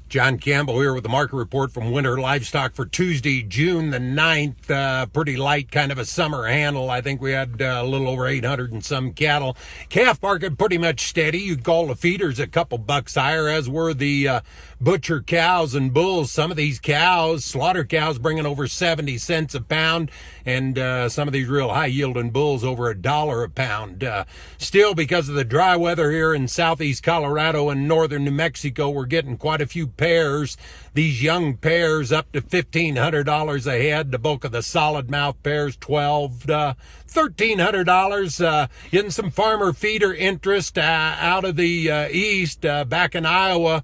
John Campbell here with the market report from Winter Livestock for Tuesday, June the 9th. Pretty light, kind of a summer handle. I think we had a little over 800 and some cattle. Calf market pretty much steady. You'd call the feeders a couple bucks higher, as were the butcher cows and bulls. Some of these cows, slaughter cows, bringing over 70 cents a pound, and some of these real high-yielding bulls over $1 a pound. Still, because of the dry weather here in southeast Colorado and northern New Mexico, we're getting quite a few pairs. These young pairs up to $1,500 a head. The bulk of the solid mouth pairs, $1,300. Getting some farmer feeder interest out of the east, back in Iowa.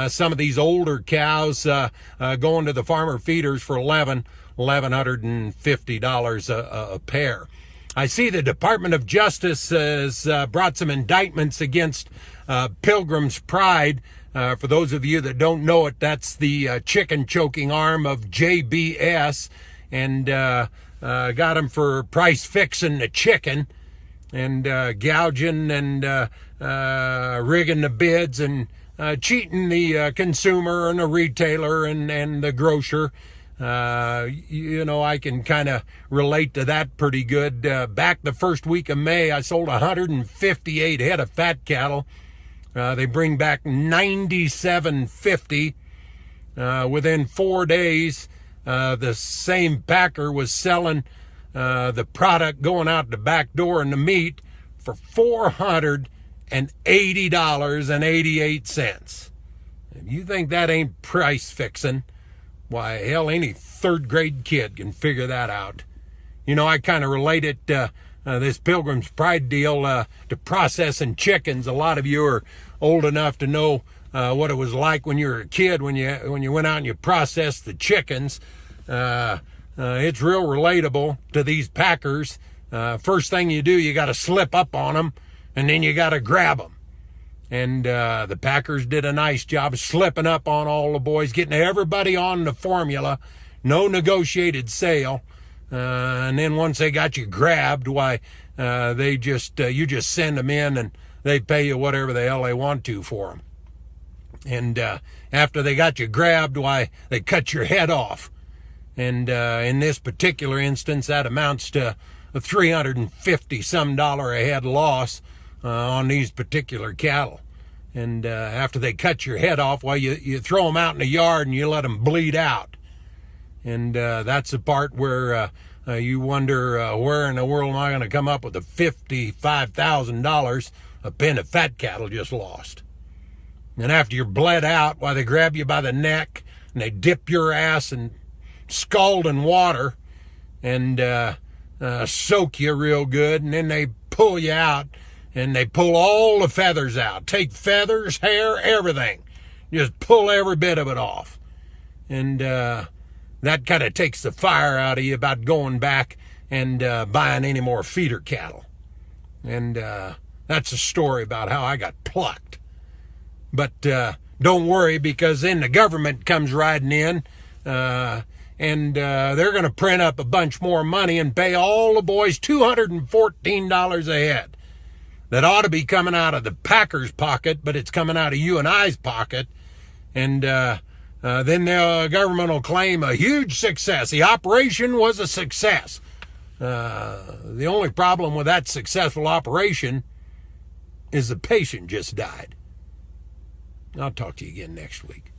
Some of these older cows going to the farmer feeders for $1,150 a pair. I see the Department of Justice has brought some indictments against Pilgrim's Pride. For those of you that don't know it, that's the chicken choking arm of JBS, and got him for price fixing the chicken and gouging and rigging the bids and cheating the consumer and the retailer and the grocer. I can kind of relate to that pretty good. Back the first week of May, I sold 158 head of fat cattle. They bring back 97.50. Within 4 days, the same packer was selling the product going out the back door and the meat for $480.88. If you think that ain't price fixing, why, hell, any third grade kid can figure that out. I kind of relate it, this Pilgrim's Pride deal, to processing chickens. A lot of you are old enough to know what it was like when you were a kid, when you went out and you processed the chickens. It's real relatable to these packers. First thing you do, you got to slip up on them, and then you got to grab them. And the packers did a nice job of slipping up on all the boys, getting everybody on the formula, no negotiated sale. And then once they got you grabbed, why, you just send them in and they pay you whatever the hell they want to for them. And after they got you grabbed, why, they cut your head off. And in this particular instance, that amounts to a $350-some a head loss on these particular cattle. And after they cut your head off, well, you throw them out in the yard and you let them bleed out. And that's the part where you wonder, where in the world am I going to come up with the $55,000 a pen of fat cattle just lost? And after you're bled out, why, they grab you by the neck and they dip your ass in scalding water and soak you real good, and then they pull you out. And they pull all the feathers out. Take feathers, hair, everything. Just pull every bit of it off. And that kind of takes the fire out of you about going back and buying any more feeder cattle. And that's a story about how I got plucked. But don't worry, because then the government comes riding in, and they're going to print up a bunch more money and pay all the boys $214 a head. That ought to be coming out of the packer's pocket, but it's coming out of you and I's pocket. And then the government will claim a huge success. The operation was a success. The only problem with that successful operation is the patient just died. I'll talk to you again next week.